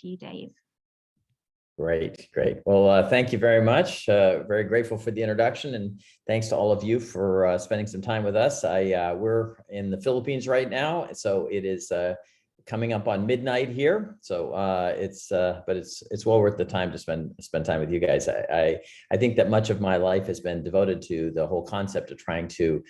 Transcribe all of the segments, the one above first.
to you, Dave. Great, great. Well, thank you very much. Very grateful for the introduction, and thanks to all of you for spending some time with us. We're in the Philippines right now, so it is coming up on midnight here. So but it's well worth the time to spend time with you guys. I think that much of my life has been devoted to the whole concept of trying to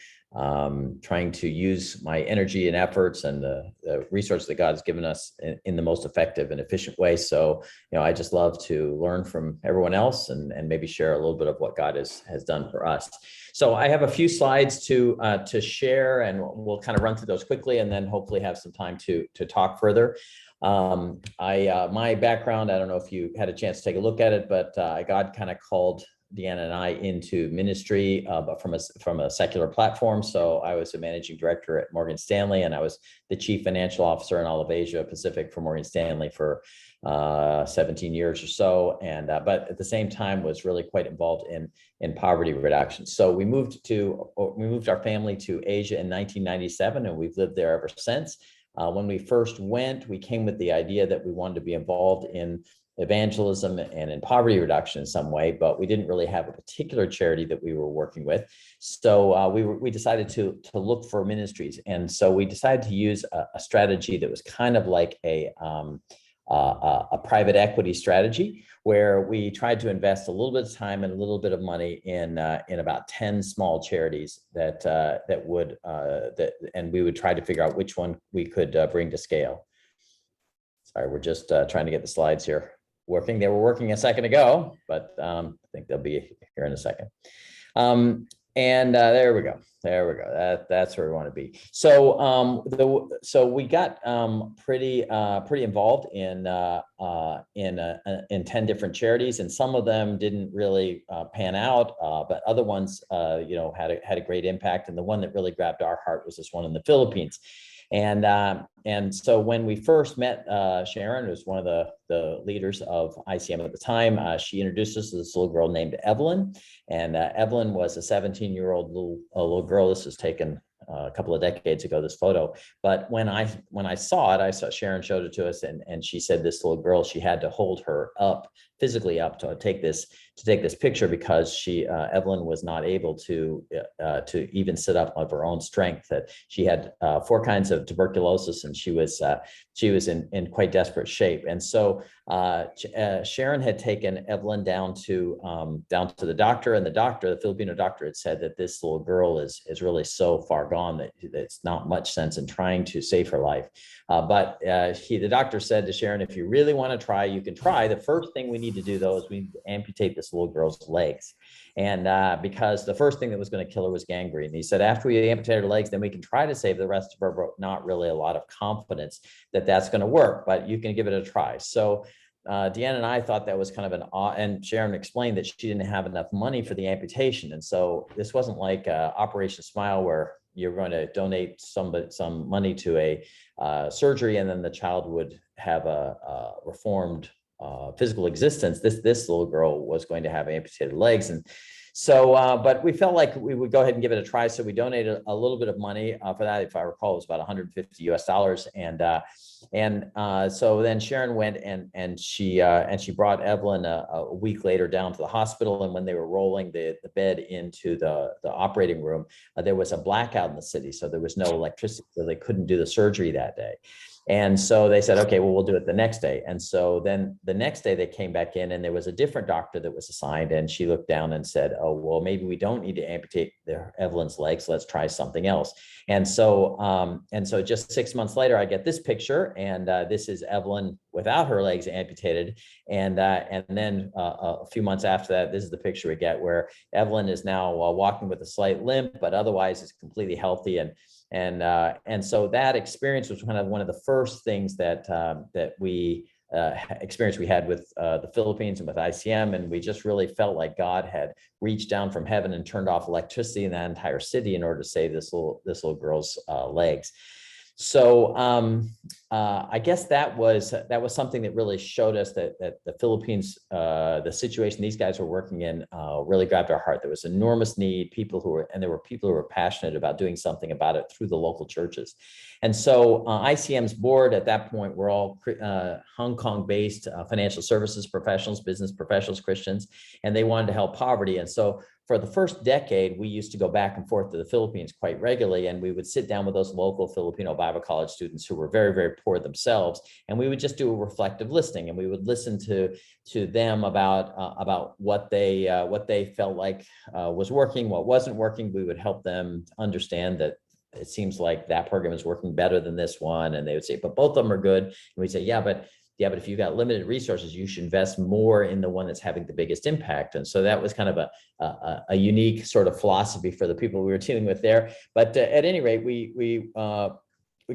use my energy and efforts and the resources that God has given us in the most effective and efficient way. So, I just love to learn from everyone else and maybe share a little bit of what God has done for us. So I have a few slides to share, and we'll kind of run through those quickly, and then hopefully have some time to talk further. My background, I don't know if you had a chance to take a look at it, but God kind of called Deanna and I into ministry, but from a secular platform. So I was a managing director at Morgan Stanley, and I was the chief financial officer in all of Asia Pacific for Morgan Stanley for 17 years or so. And but at the same time was really quite involved in poverty reduction. So we moved our family to Asia in 1997, and we've lived there ever since. When we first went, we came with the idea that we wanted to be involved in evangelism and in poverty reduction in some way, but we didn't really have a particular charity that we were working with. So we decided to look for ministries. And so we decided to use a strategy that was kind of like a private equity strategy, where we tried to invest a little bit of time and a little bit of money in about 10 small charities and we would try to figure out which one we could bring to scale. Sorry, we're just trying to get the slides here working. They were working a second ago, but I think they'll be here in a second. There we go. That's where we want to be. So we got pretty involved in 10 different charities, and some of them didn't really pan out, but other ones had a great impact. And the one that really grabbed our heart was this one in the Philippines. And so when we first met Sharon, who was one of the leaders of ICM at the time, she introduced us to this little girl named Evelyn. And Evelyn was a 17-year-old little girl. This was taken a couple of decades ago, this photo. But when I saw it, Sharon showed it to us, and she said this little girl, she had to hold her up, physically up, to take this picture, because Evelyn was not able to even sit up of her own strength. That she had 4 kinds of tuberculosis, and she was in quite desperate shape. And so Sharon had taken Evelyn down to the doctor, and the Filipino doctor had said that this little girl is really so far gone that it's not much sense in trying to save her life. But the doctor said to Sharon, if you really want to try, you can try. The first thing we need to do, though, is we need to amputate this little girl's legs. And because the first thing that was going to kill her was gangrene. And he said, after we amputate her legs, then we can try to save the rest of her, but not really a lot of confidence that that's going to work, but you can give it a try. So Deanna and I thought that was kind of and Sharon explained that she didn't have enough money for the amputation. And so this wasn't like Operation Smile, where you're going to donate some money to a surgery, and then the child would have a reformed physical existence. This little girl was going to have amputated legs. And so, but we felt like we would go ahead and give it a try. So we donated a little bit of money for that. If I recall, it was about $150 US. And so then Sharon went and she brought Evelyn a week later down to the hospital. And when they were rolling the bed into the operating room, there was a blackout in the city. So there was no electricity, so they couldn't do the surgery that day. And so they said, okay, well, we'll do it the next day. And so then the next day they came back in, and there was a different doctor that was assigned, and she looked down and said, oh, well, maybe we don't need to amputate Evelyn's legs. Let's try something else. And so just 6 months later, I get this picture, and this is Evelyn without her legs amputated. And then a few months after that, this is the picture we get, where Evelyn is now walking with a slight limp, but otherwise is completely healthy. And so that experience was kind of one of the first things that we experience we had with the Philippines and with ICM, and we just really felt like God had reached down from heaven and turned off electricity in that entire city in order to save this little girl's legs. So I guess that was something that really showed us that the Philippines, the situation these guys were working in, really grabbed our heart. There was enormous need, there were people who were passionate about doing something about it through the local churches. And so ICM's board at that point were all Hong Kong-based financial services professionals, business professionals, Christians, and they wanted to help poverty. And so for the first decade, we used to go back and forth to the Philippines quite regularly, and we would sit down with those local Filipino Bible college students who were very, very poor themselves, and we would just do a reflective listening, and we would listen to them about what they felt like was working, what wasn't working. We would help them understand that it seems like that program is working better than this one, and they would say, but both of them are good. And we'd say, yeah, but if you've got limited resources, you should invest more in the one that's having the biggest impact. And so that was kind of a unique sort of philosophy for the people we were dealing with there. But at any rate, we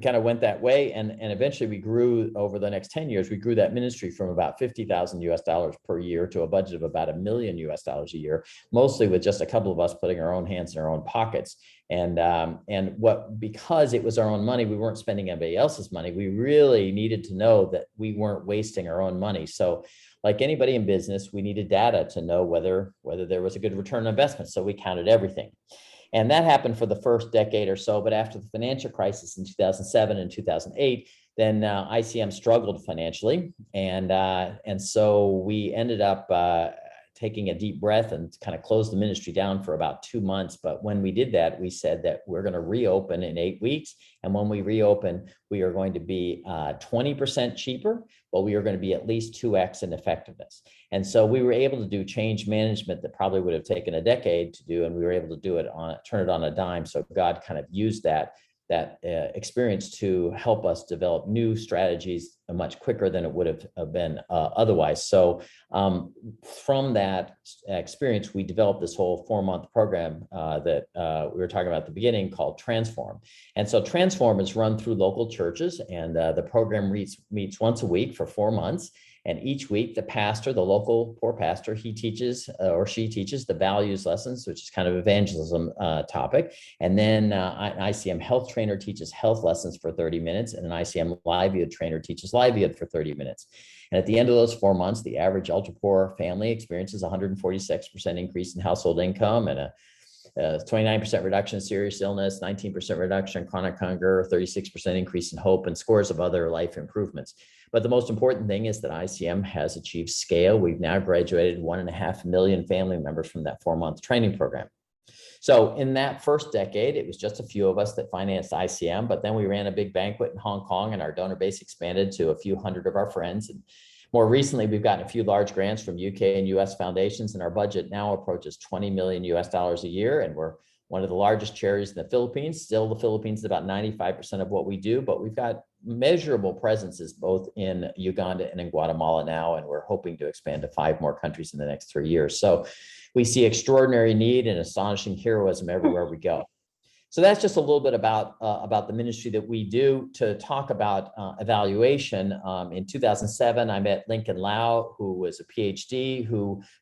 kind of went that way, and eventually we grew over the next 10 years. We grew that ministry from about $50,000 per year to a budget of about $1 million a year, mostly with just a couple of us putting our own hands in our own pockets. Because it was our own money, we weren't spending anybody else's money. We really needed to know that we weren't wasting our own money. So like anybody in business, we needed data to know whether there was a good return on investment. So we counted everything. And that happened for the first decade or so. But after the financial crisis in 2007 and 2008, then ICM struggled financially. And so we ended up taking a deep breath and kind of closed the ministry down for about 2 months. But when we did that, we said that we're going to reopen in 8 weeks. And when we reopen, we are going to be 20% cheaper, but we are going to be at least 2x in effectiveness. And so we were able to do change management that probably would have taken a decade to do. And we were able to do it turn it on a dime. So God kind of used that experience to help us develop new strategies much quicker than it would have been otherwise. So from that experience, we developed this whole 4-month program that we were talking about at the beginning called Transform. And so Transform is run through local churches, and the program meets once a week for 4 months. And each week, the pastor, the local poor pastor, he teaches or she teaches the values lessons, which is kind of evangelism topic. And then an ICM health trainer teaches health lessons for 30 minutes, and an ICM livelihood trainer teaches livelihood for 30 minutes. And at the end of those 4 months, the average ultra poor family experiences 146% increase in household income and a 29% reduction in serious illness, 19% reduction in chronic hunger, 36% increase in hope, and scores of other life improvements. But the most important thing is that ICM has achieved scale. We've now graduated 1.5 million family members from that 4-month training program. So in that first decade, it was just a few of us that financed ICM, but then we ran a big banquet in Hong Kong, and our donor base expanded to a few hundred of our friends. And more recently, we've gotten a few large grants from UK and US foundations, and our budget now approaches $20 million a year. And we're one of the largest charities in the Philippines. Still, the Philippines is about 95% of what we do, but we've got measurable presences both in Uganda and in Guatemala now, and we're hoping to expand to 5 more countries in the next 3 years. So we see extraordinary need and astonishing heroism everywhere we go. So that's just a little bit about the ministry that we do. To talk about evaluation, in 2007, I met Lincoln Lau, who was a PhD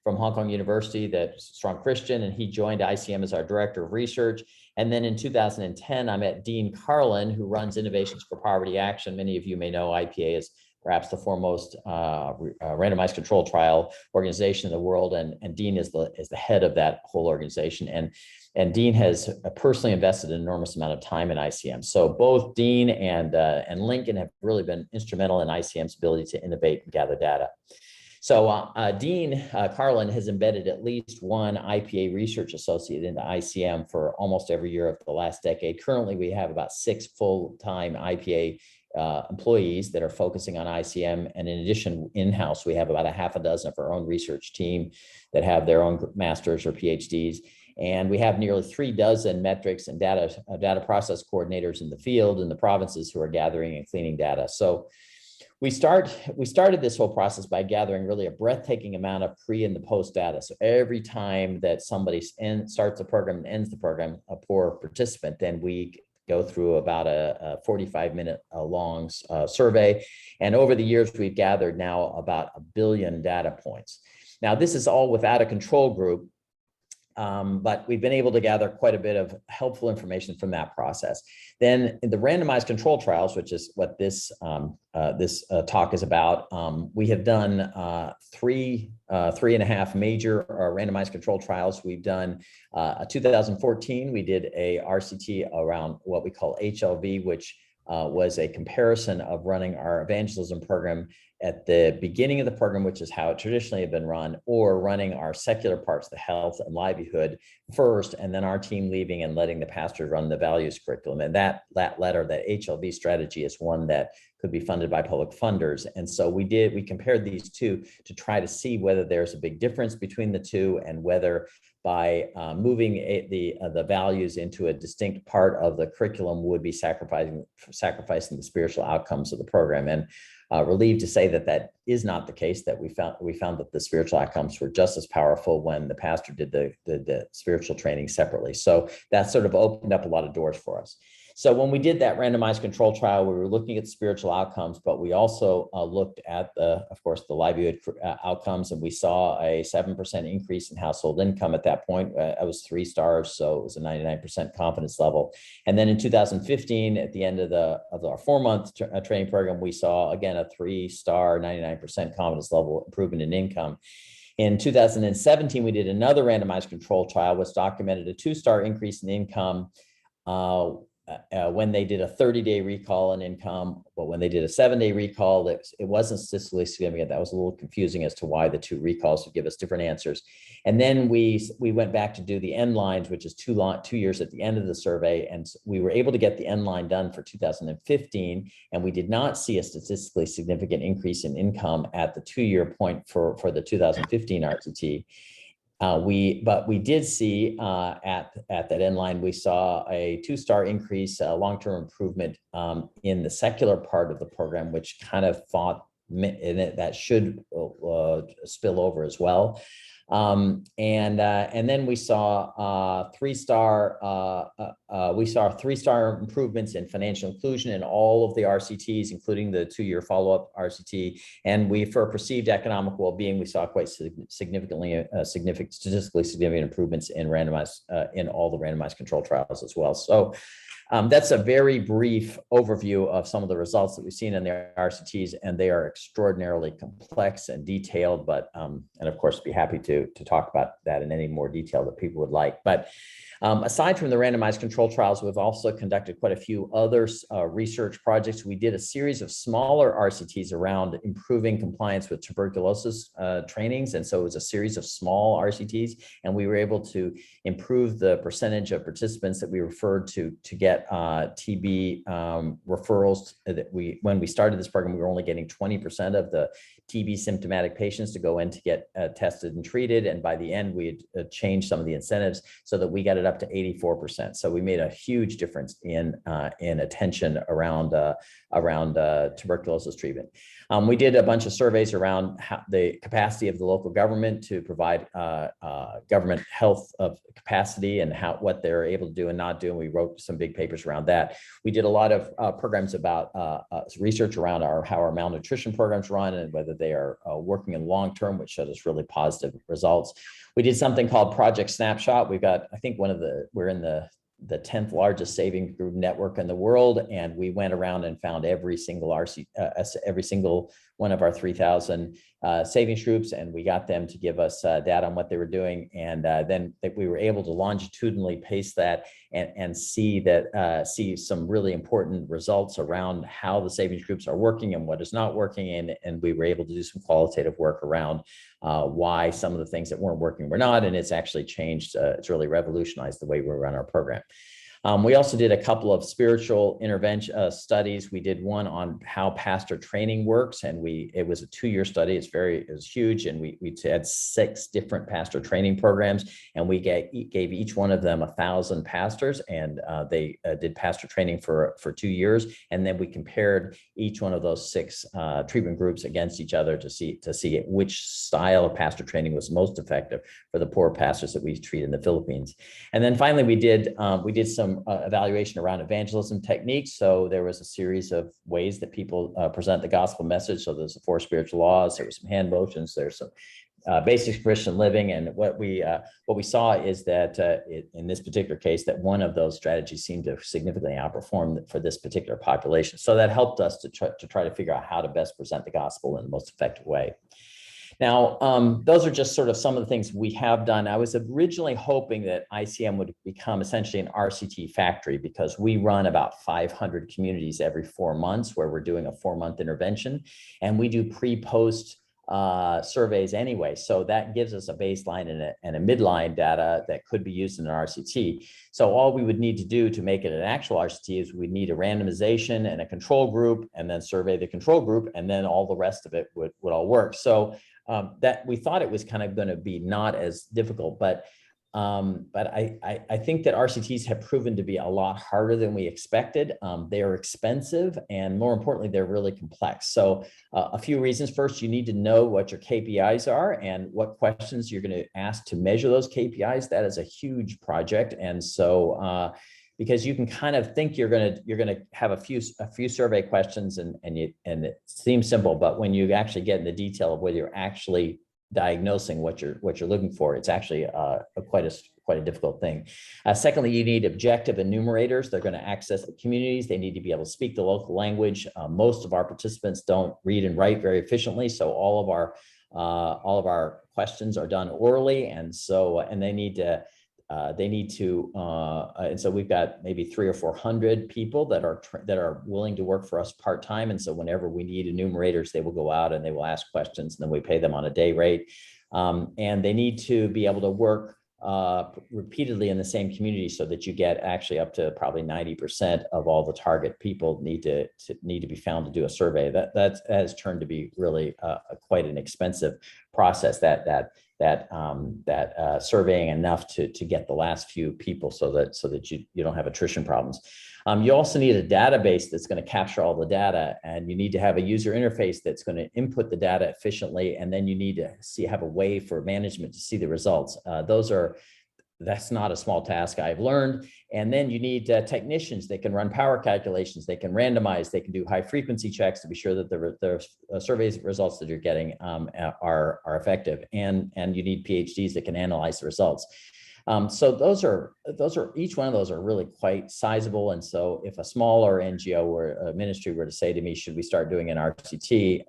from Hong Kong University, that's a strong Christian, and he joined ICM as our director of research. And then in 2010, I met Dean Carlin, who runs Innovations for Poverty Action. Many of you may know IPA is perhaps the foremost randomized controlled trial organization in the world, and Dean is the head of that whole organization. And Dean has personally invested an enormous amount of time in ICM. So both Dean and Lincoln have really been instrumental in ICM's ability to innovate and gather data. So Dean Carlin has embedded at least one IPA research associate into ICM for almost every year of the last decade. Currently, we have about 6 full-time IPA employees that are focusing on ICM. And in addition, in-house, we have about a half a dozen of our own research team that have their own masters or PhDs. And we have nearly 36 metrics and data process coordinators in the field in the provinces who are gathering and cleaning data. So we started this whole process by gathering really a breathtaking amount of pre and the post data. So every time that somebody starts a program and ends the program, a poor participant, then we go through about a 45-minute long survey. And over the years, we've gathered now about 1 billion data points. Now, this is all without a control group. but we've been able to gather quite a bit of helpful information from that process. Then in the randomized control trials, which is what this talk is about, we have done three and a half major randomized control trials. We've done 2014, we did a RCT around what we call HLV, which was a comparison of running our evangelism program at the beginning of the program, which is how it traditionally had been run, or running our secular parts, the health and livelihood first, and then our team leaving and letting the pastor run the values curriculum. And that HLV strategy is one that could be funded by public funders. And so we compared these two to try to see whether there's a big difference between the two, and whether by moving the values into a distinct part of the curriculum would be sacrificing the spiritual outcomes of the program. And relieved to say that is not the case, that we found that the spiritual outcomes were just as powerful when the pastor did the spiritual training separately. So that sort of opened up a lot of doors for us. So when we did that randomized control trial, we were looking at spiritual outcomes, but we also looked at of course, the livelihood outcomes, and we saw a 7% increase in household income at that point. It was 3 stars, so it was a 99% confidence level. And then in 2015, at the end of our 4-month training program, we saw again a 3-star, 99% confidence level improvement in income. In 2017, we did another randomized control trial, which documented a 2-star increase in income when they did a 30-day recall in income, but when they did a 7-day recall, it wasn't statistically significant. That was a little confusing as to why the 2 recalls would give us different answers. And then we went back to do the end lines, which is 2 years at the end of the survey. And we were able to get the end line done for 2015. And we did not see a statistically significant increase in income at the 2-year point for the 2015 RCT. But we did see at that end line, we saw a 2-star increase, long-term improvement in the secular part of the program, which kind of thought that should spill over as well. And then we saw 3-star improvements in financial inclusion in all of the RCTs, including the 2-year follow-up RCT. And for perceived economic well-being, we saw quite statistically significant improvements in in all the randomized control trials as well. So that's a very brief overview of some of the results that we've seen in the RCTs, and they are extraordinarily complex and detailed, but, and of course, be happy to talk about that in any more detail that people would like. But aside from the randomized control trials, we've also conducted quite a few other research projects. We did a series of smaller RCTs around improving compliance with tuberculosis trainings. And so it was a series of small RCTs, and we were able to improve the percentage of participants that we referred to get TB referrals. When we started this program, we were only getting 20% of the TB symptomatic patients to go in to get tested and treated. And by the end, we had changed some of the incentives so that we got it up to 84%. So we made a huge difference in attention around tuberculosis treatment. We did a bunch of surveys around the capacity of the local government to provide government health of capacity and what they're able to do and not do. And we wrote some big papers around that. We did a lot of programs about research around how our malnutrition programs run and whether they are working in long term, which showed us really positive results. We did something called Project Snapshot. We've got, I think, we're in the 10th largest savings group network in the world, and we went around and found every single one of our 3,000 savings groups, and we got them to give us data on what they were doing, and then we were able to longitudinally pace that and see some really important results around how the savings groups are working and what is not working, and we were able to do some qualitative work around why some of the things that weren't working were not, and it's actually changed. It's really revolutionized the way we run our program. We also did a couple of spiritual intervention studies. We did one on how pastor training works, and it was a 2-year study. It was huge, and we had 6 different pastor training programs, and we gave each one of them 1,000 pastors, and they did pastor training for 2 years, and then we compared each one of those 6 treatment groups against each other to see which style of pastor training was most effective for the poor pastors that we treat in the Philippines. And then finally, we did some evaluation around evangelism techniques. So there was a series of ways that people present the gospel message. So there's the 4 spiritual laws, there were some hand motions, there's some basic Christian living. And what we saw is that in this particular case, that one of those strategies seemed to significantly outperform for this particular population. So that helped us to try to figure out how to best present the gospel in the most effective way. Now, those are just sort of some of the things we have done. I was originally hoping that ICM would become essentially an RCT factory, because we run about 500 communities every 4 months where we're doing a 4-month intervention, and we do pre-post surveys anyway. So that gives us a baseline and a midline data that could be used in an RCT. So all we would need to do to make it an actual RCT is we'd need a randomization and a control group, and then survey the control group, and then all the rest of it would all work. So that we thought it was kind of going to be not as difficult, but I think that RCTs have proven to be a lot harder than we expected. They are expensive, and more importantly, they're really complex. So a few reasons. First, you need to know what your KPIs are and what questions you're going to ask to measure those KPIs. That is a huge project. And so because you can kind of think you're going to have a few survey questions, and it seems simple, but when you actually get in the detail of whether you're actually diagnosing what you're looking for, it's actually quite a difficult thing. Secondly, you need objective enumerators. They're going to access the communities. They need to be able to speak the local language. Most of our participants don't read and write very efficiently, so all of our questions are done orally, and they need to. And so we've got maybe 300 or 400 people that are willing to work for us part-time. And so whenever we need enumerators, they will go out and they will ask questions, and then we pay them on a day rate. And they need to be able to work repeatedly in the same community, so that you get actually up to probably 90% of all the target people need to be found to do a survey. That has turned to be really quite an expensive process, that surveying enough to get the last few people so that you don't have attrition problems. You also need a database that's going to capture all the data, and you need to have a user interface that's going to input the data efficiently, and then you need to have a way for management to see the results. That's not a small task, I've learned. And then you need technicians that can run power calculations, they can randomize, they can do high frequency checks to be sure that the survey results that you're getting are effective. And you need PhDs that can analyze the results. So those are each one of those are really quite sizable. And so if a smaller NGO or a ministry were to say to me, should we start doing an RCT,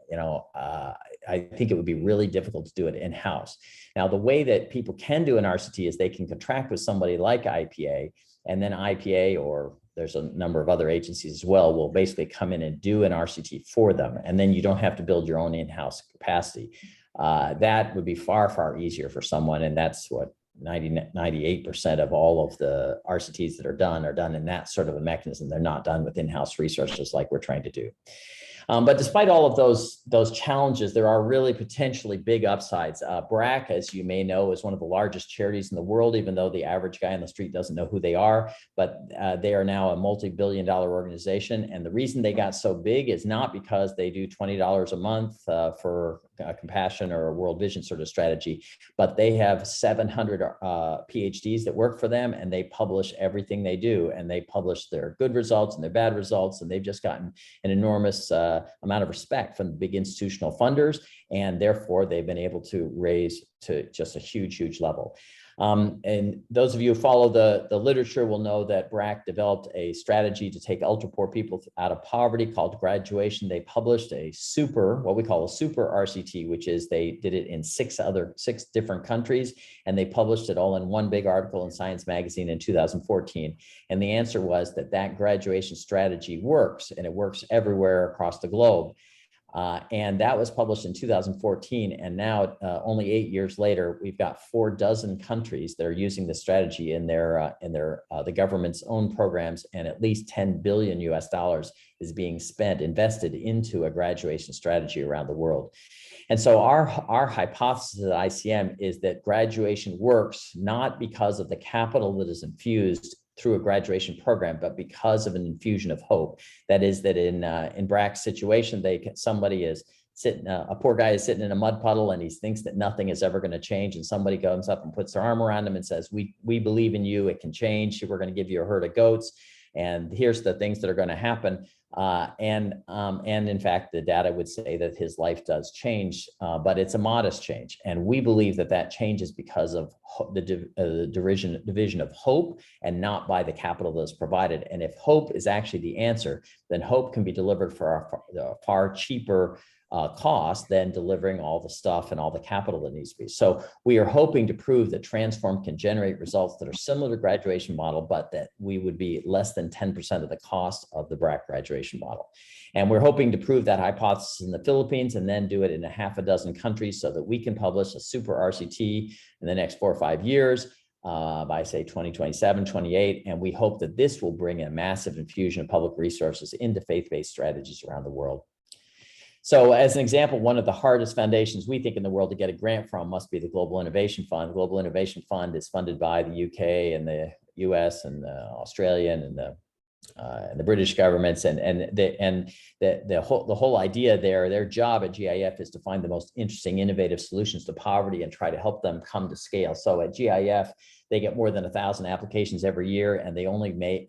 I think it would be really difficult to do it in-house. Now, the way that people can do an RCT is they can contract with somebody like IPA, and then IPA, or there's a number of other agencies as well, will basically come in and do an RCT for them. And then you don't have to build your own in-house capacity. That would be far, far easier for someone. And that's what 98% of all of the RCTs that are done in that sort of a mechanism. They're not done with in-house researchers like we're trying to do. But despite all of those challenges, there are really potentially big upsides. BRAC, as you may know, is one of the largest charities in the world, even though the average guy on the street doesn't know who they are. But they are now a multi-billion-dollar organization. And the reason they got so big is not because they do $20 a month for a compassion or a world vision sort of strategy, but they have 700 PhDs that work for them, and they publish everything they do, and they publish their good results and their bad results, and they've just gotten an enormous amount of respect from the big institutional funders, and therefore they've been able to raise to just a huge level. And those of you who follow the literature will know that BRAC developed a strategy to take ultra poor people out of poverty called graduation. They published what we call a super RCT, which is they did it in six different countries, and they published it all in one big article in Science Magazine in 2014. And the answer was that graduation strategy works, and it works everywhere across the globe. And that was published in 2014. And now, only 8 years later, we've got 4 countries that are using the strategy in the government's own programs, and at least $10 billion is being invested into a graduation strategy around the world. And so our hypothesis at ICM is that graduation works not because of the capital that is infused through a graduation program, but because of an infusion of hope. That is, that in BRAC's situation, a poor guy is sitting in a mud puddle, and he thinks that nothing is ever going to change. And somebody comes up and puts their arm around him and says, we believe in you, it can change. We're going to give you a herd of goats, and here's the things that are going to happen. And in fact, the data would say that his life does change, but it's a modest change. And we believe that that change is because of the division of hope and not by the capital that's provided. And if hope is actually the answer, then hope can be delivered for a far cheaper cost than delivering all the stuff and all the capital that needs to be. So we are hoping to prove that Transform can generate results that are similar to graduation model, but that we would be less than 10% of the cost of the BRAC graduation model. And we're hoping to prove that hypothesis in the Philippines and then do it in a half a dozen countries so that we can publish a super RCT in the next 4 or 5 years by say 2027, 28. And we hope that this will bring a massive infusion of public resources into faith-based strategies around the world. So as an example, one of the hardest foundations we think in the world to get a grant from must be the Global Innovation Fund. The Global Innovation Fund is funded by the UK and the US and the Australian and the British governments, and the whole idea there, their job at GIF is to find the most interesting, innovative solutions to poverty and try to help them come to scale. So at GIF, they get more than 1,000 applications every year, and they only make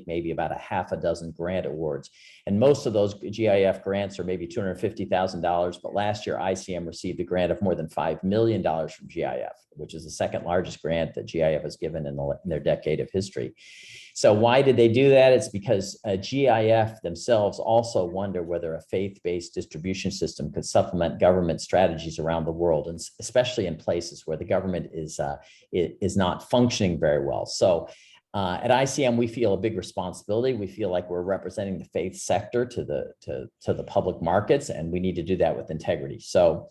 maybe about a half a dozen grant awards. And most of those GIF grants are maybe $250,000. But last year, ICM received a grant of more than $5 million from GIF, which is the second largest grant that GIF has given in their decade of history. So why did they do that? It's because GIF themselves also wonder whether a faith-based distribution system could supplement government strategies around the world, and especially in places where the government is not functioning very well. So at ICM, we feel a big responsibility. We feel like we're representing the faith sector to the public markets, and we need to do that with integrity. So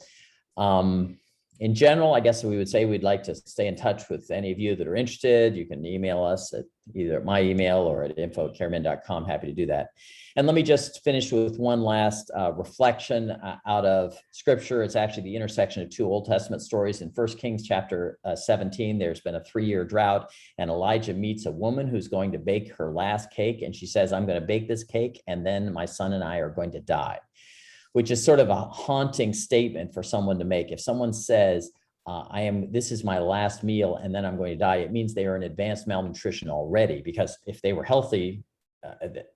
in general, I guess we would say we'd like to stay in touch with any of you that are interested. You can email us at either my email or at info@caremin.com. Happy to do that. And let me just finish with one last reflection out of scripture. It's actually the intersection of two Old Testament stories. In 1 Kings chapter 17, there's been a 3-year drought, and Elijah meets a woman who's going to bake her last cake. And she says, I'm going to bake this cake, and then my son and I are going to die, which is sort of a haunting statement for someone to make. If someone says, this is my last meal and then I'm going to die, it means they are in advanced malnutrition already, because if they were healthy,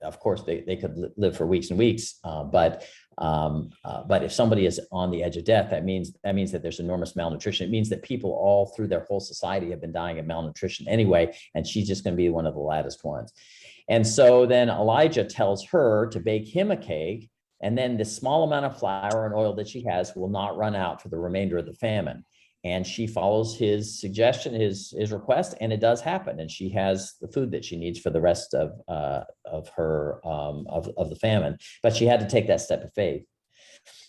of course, they could live for weeks and weeks. But if somebody is on the edge of death, that means that there's enormous malnutrition. It means that people all through their whole society have been dying of malnutrition anyway, and she's just going to be one of the lattest ones. And so then Elijah tells her to bake him a cake, and then the small amount of flour and oil that she has will not run out for the remainder of the famine. And she follows his suggestion, his request, and it does happen. And she has the food that she needs for the rest of the famine. But she had to take that step of faith.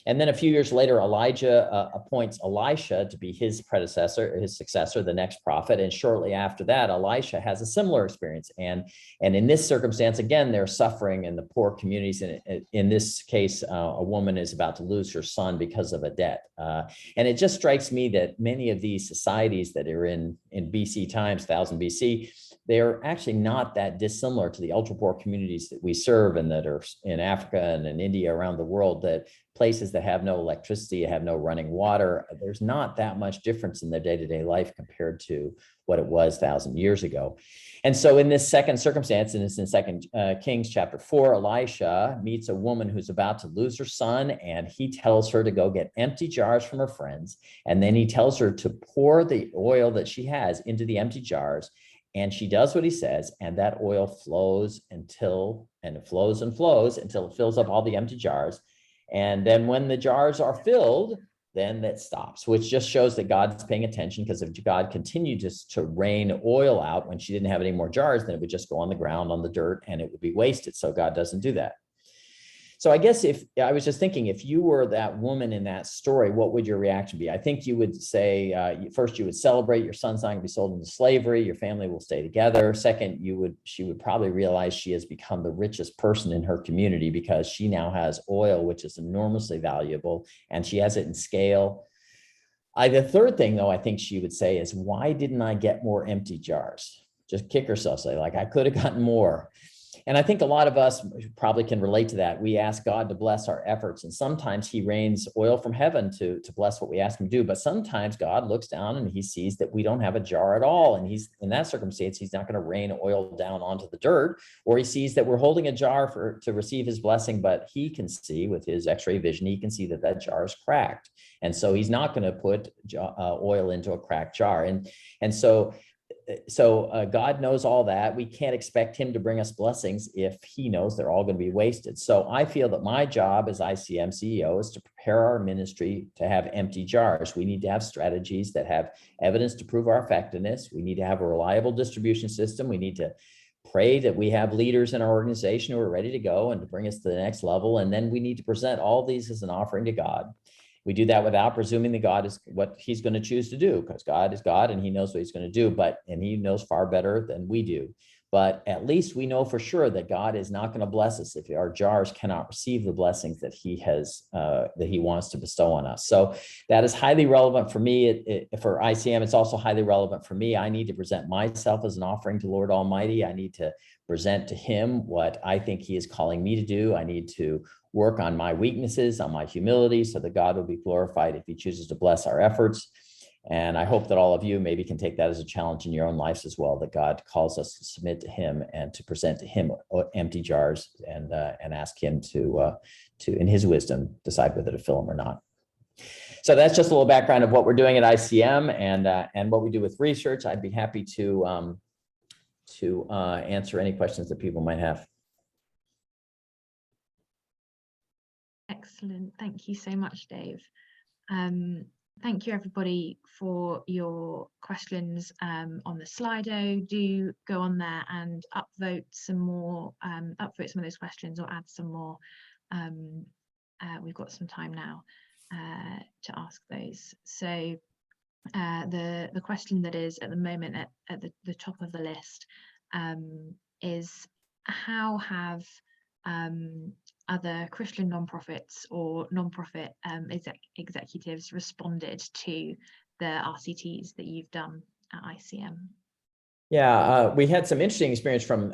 And then a few years later, Elijah appoints Elisha to be his predecessor, his successor, the next prophet. And shortly after that, Elisha has a similar experience. And in this circumstance, again, they're suffering in the poor communities. And in this case, a woman is about to lose her son because of a debt. And it just strikes me that many of these societies that are in BC times, 1000 BC, they're actually not that dissimilar to the ultra poor communities that we serve and that are in Africa and in India, around the world, that places that have no electricity, have no running water. There's not that much difference in their day-to-day life compared to what it was 1,000 years ago. And so in this second circumstance, and it's in 2 Kings chapter 4, Elisha meets a woman who's about to lose her son, and he tells her to go get empty jars from her friends. And then he tells her to pour the oil that she has into the empty jars. And she does what he says, and that oil flows until it fills up all the empty jars. And then when the jars are filled, then that stops, which just shows that God's paying attention, because if God continued just to rain oil out when she didn't have any more jars, then it would just go on the ground, on the dirt, and it would be wasted. So God doesn't do that. So I guess I was just thinking, if you were that woman in that story, what would your reaction be? I think you would say, first, you would celebrate your son's not going to be sold into slavery. Your family will stay together. Second, she would probably realize she has become the richest person in her community because she now has oil, which is enormously valuable, and she has it in scale. The third thing, though, I think she would say is, why didn't I get more empty jars? Just kick herself, say, like, I could have gotten more. And I think a lot of us probably can relate to that. We ask God to bless our efforts, and sometimes he rains oil from heaven to bless what we ask him to do. But sometimes God looks down and he sees that we don't have a jar at all. And he's in that circumstance, he's not going to rain oil down onto the dirt, or he sees that we're holding a jar to receive his blessing, but he can see with his x-ray vision, he can see that that jar is cracked. And so he's not going to put oil into a cracked jar. And so God knows all that. We can't expect him to bring us blessings if he knows they're all going to be wasted. So I feel that my job as ICM CEO is to prepare our ministry to have empty jars. We need to have strategies that have evidence to prove our effectiveness. We need to have a reliable distribution system. We need to pray that we have leaders in our organization who are ready to go and to bring us to the next level. And then we need to present all these as an offering to God. We do that without presuming that God is what he's going to choose to do, because God is God and he knows what he's going to do, and he knows far better than we do. But at least we know for sure that God is not going to bless us if our jars cannot receive the blessings that he wants to bestow on us. So that is highly relevant for me. For ICM, it's also highly relevant for me. I need to present myself as an offering to Lord Almighty. I need to present to him what I think he is calling me to do. I need to work on my weaknesses, on my humility, so that God will be glorified if he chooses to bless our efforts. And I hope that all of you maybe can take that as a challenge in your own lives as well, that God calls us to submit to him and to present to him empty jars and ask him to, in his wisdom, decide whether to fill them or not. So that's just a little background of what we're doing at ICM and what we do with research. I'd be happy to answer any questions that people might have. Excellent. Thank you so much, Dave. Thank you, everybody, for your questions on the Slido. Do go on there and upvote some of those questions, or add some more. We've got some time now to ask those. So the question that is at the moment at the top of the list is, how have other Christian nonprofits or nonprofit executives responded to the RCTs that you've done at ICM? Yeah, we had some interesting experience from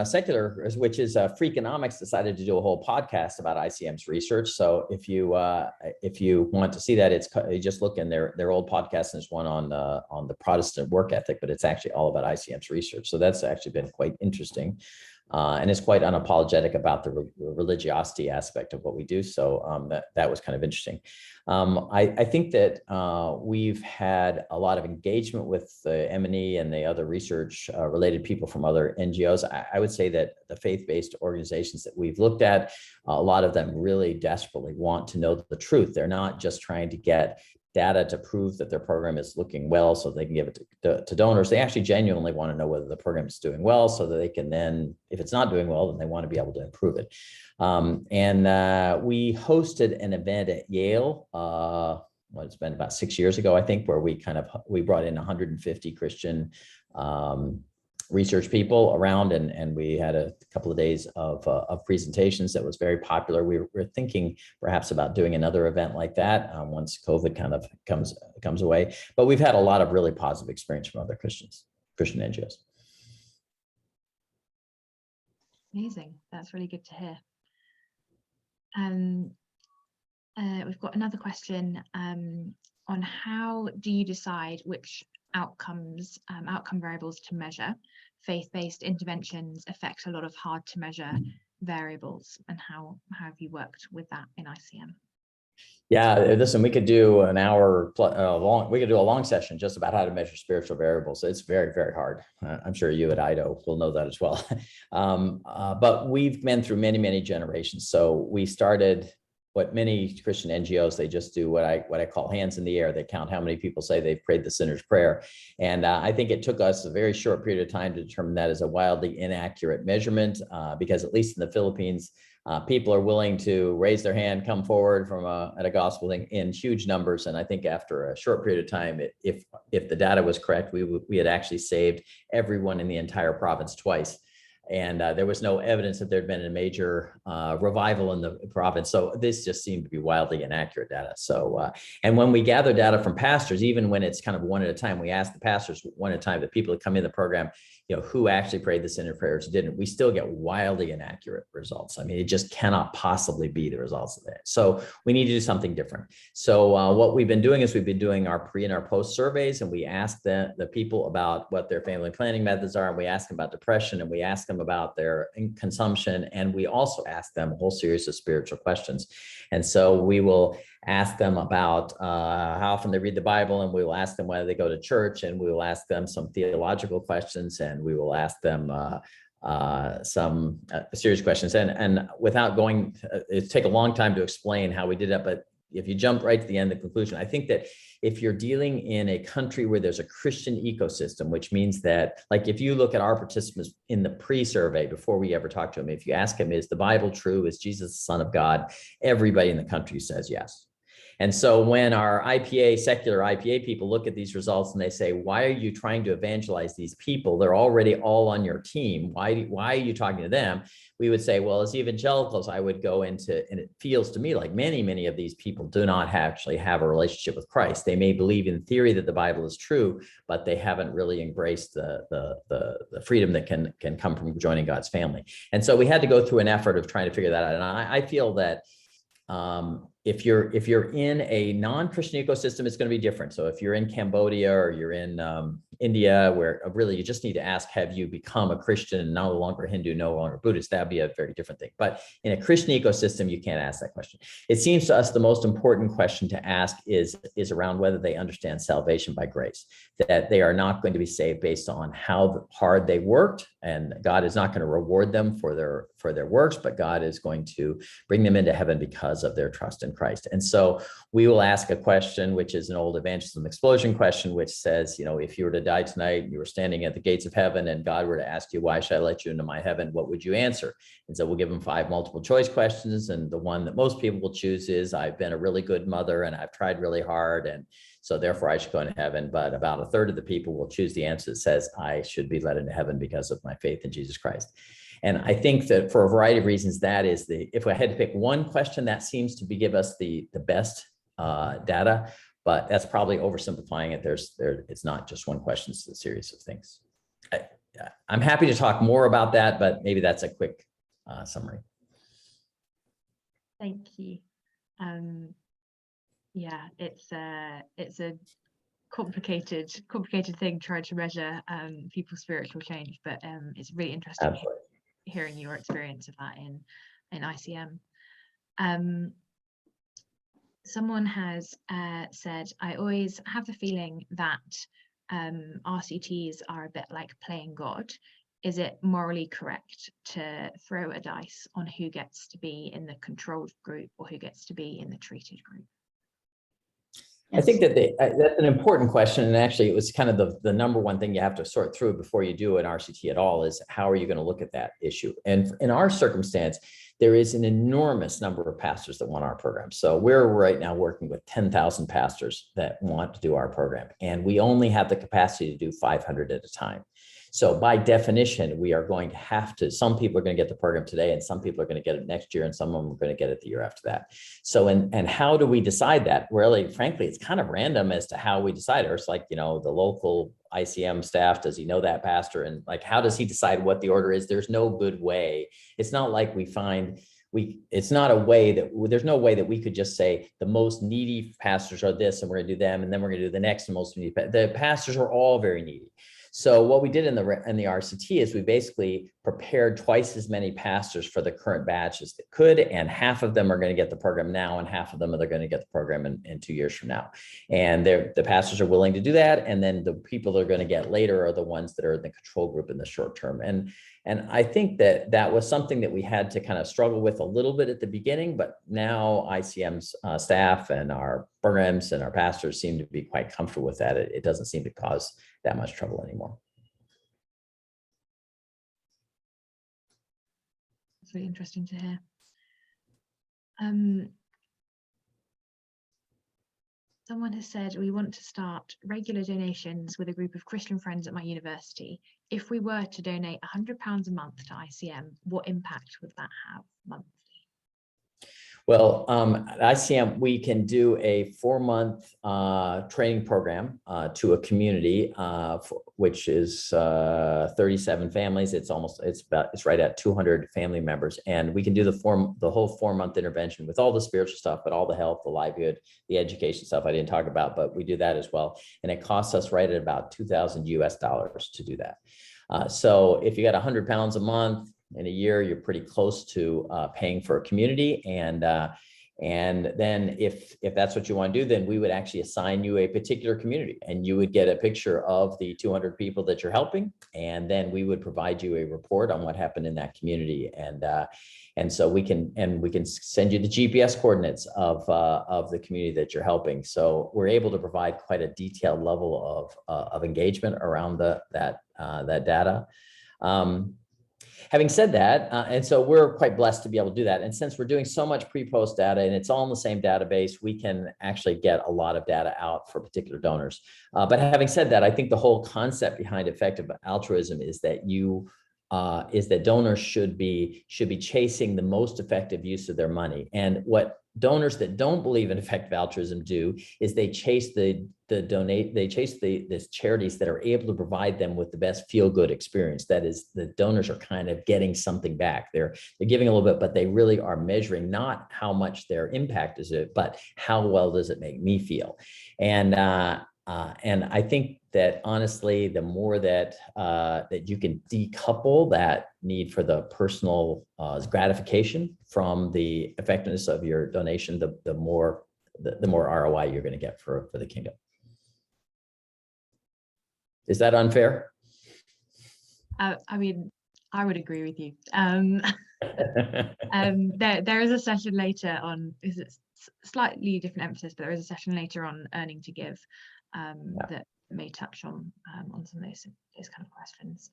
secular, which is Freakonomics decided to do a whole podcast about ICM's research. So if you want to see that, you just look in their old podcast, and there's one on the Protestant work ethic, but it's actually all about ICM's research. So that's actually been quite interesting. And it's quite unapologetic about the religiosity aspect of what we do. So that was kind of interesting. I think that we've had a lot of engagement with the M&E and the other research related people from other NGOs. I would say that the faith-based organizations that we've looked at, a lot of them really desperately want to know the truth. They're not just trying to get data to prove that their program is looking well so they can give it to donors. They actually genuinely want to know whether the program is doing well, so that they can then, if it's not doing well, then they want to be able to improve it. And we hosted an event at Yale, it's been about 6 years ago, I think, where we brought in 150 Christian research people around, and we had a couple of days of presentations that was very popular. We're thinking perhaps about doing another event like that once COVID kind of comes away. But we've had a lot of really positive experience from other Christian NGOs. Amazing. That's really good to hear. We've got another question on how do you decide which outcome variables to measure. Faith-based interventions affect a lot of hard to measure variables, and how have you worked with that in ICM? Yeah, listen, we could do an hour long. We could do a long session just about how to measure spiritual variables. It's very, very hard. I'm sure you at IDO will know that as well. But we've been through many, many generations. So we started what many Christian NGOs, they just do what I call hands in the air. They count how many people say they've prayed the sinner's prayer. And I think it took us a very short period of time to determine that as a wildly inaccurate measurement, because at least in the Philippines, people are willing to raise their hand, come forward at a gospel thing in huge numbers. And I think after a short period of time, if the data was correct, we had actually saved everyone in the entire province twice. And there was no evidence that there'd been a major revival in the province. So this just seemed to be wildly inaccurate data. So, and when we gather data from pastors, even when it's kind of one at a time, we ask the pastors one at a time, the people that come in the program, who actually prayed the sinner prayers didn't, we still get wildly inaccurate results. I mean, it just cannot possibly be the results of that. So we need to do something different. So what we've been doing is we've been doing our pre and our post surveys, and we ask the people about what their family planning methods are, and we ask them about depression, and we ask them about their consumption, and we also ask them a whole series of spiritual questions. And so we will ask them about how often they read the Bible, and we will ask them whether they go to church, and we will ask them some theological questions, and we will ask them some serious questions. And without going, it take a long time to explain how we did that, but if you jump right to the end of the conclusion, I think that if you're dealing in a country where there's a Christian ecosystem, which means that, like, if you look at our participants in the pre-survey, before we ever talk to them, if you ask them, is the Bible true? Is Jesus the Son of God? Everybody in the country says yes. And so when our secular IPA people look at these results and they say, why are you trying to evangelize these people? They're already all on your team. Why are you talking to them? We would say, well, as evangelicals, I would go into, and it feels to me like many of these people do not actually have a relationship with Christ. They may believe in theory that the Bible is true, but they haven't really embraced the freedom that can come from joining God's family. And so we had to go through an effort of trying to figure that out. And I feel that if you're in a non-Christian ecosystem, it's going to be different. So if you're in Cambodia or you're in India, where really you just need to ask, have you become a Christian, no longer Hindu, no longer Buddhist? That'd be a very different thing. But in a Christian ecosystem, you can't ask that question. It seems to us the most important question to ask is around whether they understand salvation by grace, that they are not going to be saved based on how hard they worked, and God is not going to reward them for their works, but God is going to bring them into heaven because of their trust in Christ. And so we will ask a question, which is an old evangelism explosion question, which says, if you were to die tonight, you were standing at the gates of heaven, and God were to ask you, why should I let you into my heaven? What would you answer? And so we'll give them 5 multiple choice questions. And the one that most people will choose is, I've been a really good mother and I've tried really hard, and so therefore I should go into heaven. But about a third of the people will choose the answer that says, I should be led into heaven because of my faith in Jesus Christ. And I think that for a variety of reasons, that is if I had to pick one question, that seems to give us the best data, but that's probably oversimplifying it. It's not just one question, it's a series of things. I'm happy to talk more about that, but maybe that's a quick summary. Thank you. Yeah, it's a complicated thing trying to measure people's spiritual change, but it's really interesting. Absolutely. Hearing your experience of that in ICM. Someone has said, I always have the feeling that RCTs are a bit like playing God. Is it morally correct to throw a dice on who gets to be in the controlled group or who gets to be in the treated group? I think that that's an important question. And actually, it was kind of the number one thing you have to sort through before you do an RCT at all is, how are you going to look at that issue? And in our circumstance, there is an enormous number of pastors that want our program. So we're right now working with 10,000 pastors that want to do our program. And we only have the capacity to do 500 at a time. So by definition, we are going to have to, some people are going to get the program today, and some people are going to get it next year, and some of them are going to get it the year after that. So, and how do we decide that? Really, frankly, it's kind of random as to how we decide. Or it's like, the local ICM staff, does he know that pastor? And like, how does he decide what the order is? There's no good way. It's not like it's not a way that, there's no way that we could just say the most needy pastors are this, and we're going to do them, and then we're going to do the next most needy. The pastors are all very needy. So what we did in the RCT is we basically prepared twice as many pastors for the current batch as they could, and half of them are going to get the program now, and half of them are going to get the program in 2 years from now. And the pastors are willing to do that, and then the people that are going to get later are the ones that are in the control group in the short term. And I think that was something that we had to kind of struggle with a little bit at the beginning, but now ICM's staff and our programs and our pastors seem to be quite comfortable with that. It doesn't seem to cause that much trouble anymore. It's really interesting to hear. Someone has said, we want to start regular donations with a group of Christian friends at my university. If we were to donate £100 a month to ICM, what impact would that have monthly? Well, at ICM, we can do a 4-month training program to a community, which is 37 families. It's right at 200 family members, and we can do the whole 4-month intervention with all the spiritual stuff, but all the health, the livelihood, the education stuff I didn't talk about, but we do that as well. And it costs us right at about $2,000 US to do that. So if you got £100 a month, in a year, you're pretty close to paying for a community. And then if that's what you want to do, then we would actually assign you a particular community, and you would get a picture of the 200 people that you're helping. And then we would provide you a report on what happened in that community. And so we can send you the GPS coordinates of the community that you're helping. So we're able to provide quite a detailed level of engagement around that data. Having said that, and so we're quite blessed to be able to do that. And since we're doing so much pre-post data and it's all in the same database, we can actually get a lot of data out for particular donors. But having said that, I think the whole concept behind effective altruism is that donors should be chasing the most effective use of their money. And what donors that don't believe in effective altruism do is they chase the charities that are able to provide them with the best feel-good experience. That is, the donors are kind of getting something back. They're giving a little bit, but they really are measuring not how much their impact is it, but how well does it make me feel. And I think that honestly, the more that you can decouple that need for the personal gratification from the effectiveness of your donation, the more ROI you're going to get for the kingdom. Is that unfair? I mean, I would agree with you. There is a session later on, is it slightly different emphasis, but there is a session later on earning to give that may touch on some of those kind of questions.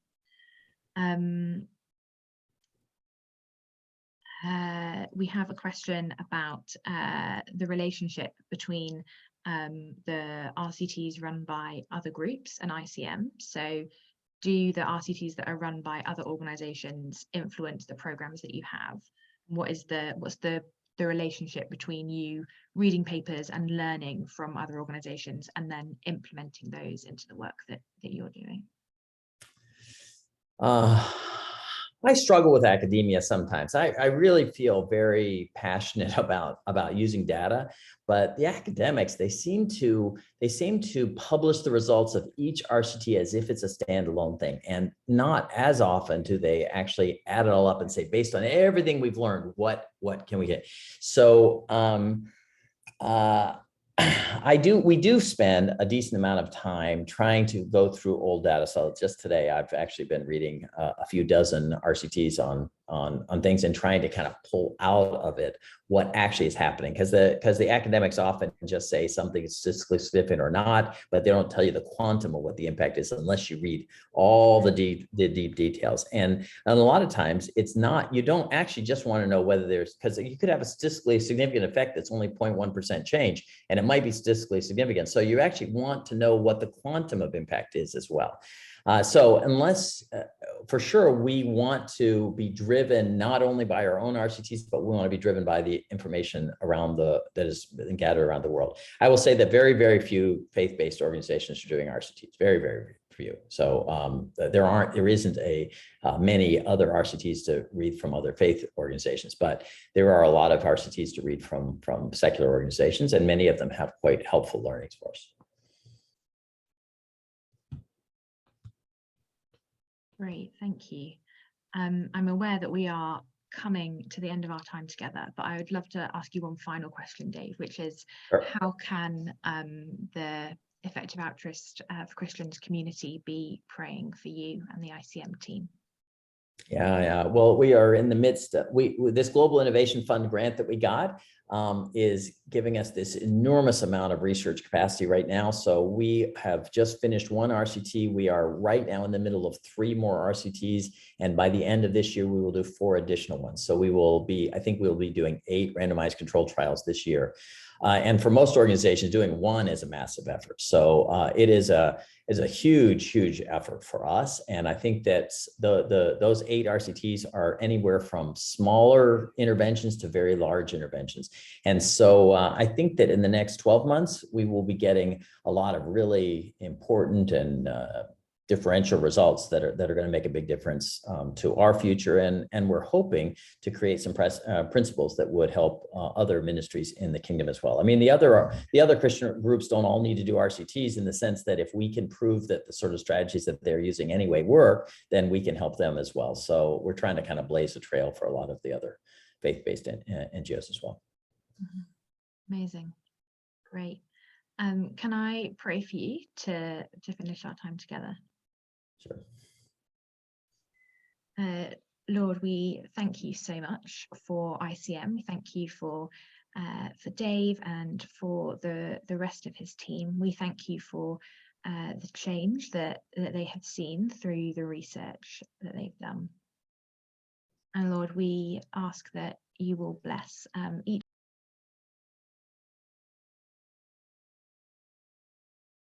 We have a question about the relationship between the RCTs run by other groups and ICM. So do the RCTs that are run by other organizations influence the programs that you have? What's the relationship between you reading papers and learning from other organizations and then implementing those into the work that you're doing? I struggle with academia sometimes. I really feel very passionate about using data, but the academics, they seem to publish the results of each RCT as if it's a standalone thing, and not as often do they actually add it all up and say, based on everything we've learned, what can we get? So we do spend a decent amount of time trying to go through old data. So just today, I've actually been reading a few dozen RCTs on things and trying to kind of pull out of it what actually is happening. Because the academics often just say something is statistically significant or not, but they don't tell you the quantum of what the impact is unless you read all the deep details. And a lot of times it's not, you don't actually just want to know whether because you could have a statistically significant effect that's only 0.1% change, and it might be statistically significant. So you actually want to know what the quantum of impact is as well. So unless, for sure, we want to be driven not only by our own RCTs, but we want to be driven by the information that is gathered around the world. I will say that very, very few faith-based organizations are doing RCTs, very, very few. So there isn't many other RCTs to read from other faith organizations, but there are a lot of RCTs to read from secular organizations, and many of them have quite helpful learnings for us. Great, thank you. I'm aware that we are coming to the end of our time together, but I would love to ask you one final question, Dave, which is, sure, how can the Effective Altruist for Christians community be praying for you and the ICM team? Yeah. Well, we are in the midst of, this Global Innovation Fund grant that we got is giving us this enormous amount of research capacity right now. So we have just finished one RCT. We are right now in the middle of 3 more RCTs. And by the end of this year, we will do 4 additional ones. So I think we will be doing 8 randomized controlled trials this year. And for most organizations, doing one is a massive effort. So it is a huge effort for us. And I think that those 8 RCTs are anywhere from smaller interventions to very large interventions. And so I think that in the next 12 months, we will be getting a lot of really important and differential results that are going to make a big difference to our future, and we're hoping to create some principles that would help other ministries in the kingdom as well. I mean, the other Christian groups don't all need to do RCTs, in the sense that if we can prove that the sort of strategies that they're using anyway work, then we can help them as well. So we're trying to kind of blaze a trail for a lot of the other faith-based NGOs as well. Amazing, great. Can I pray for you to finish our time together? Sure. Lord, we thank you so much for ICM. We thank you for Dave and for the rest of his team. We thank you for the change that they have seen through the research that they've done. And Lord, we ask that you will bless each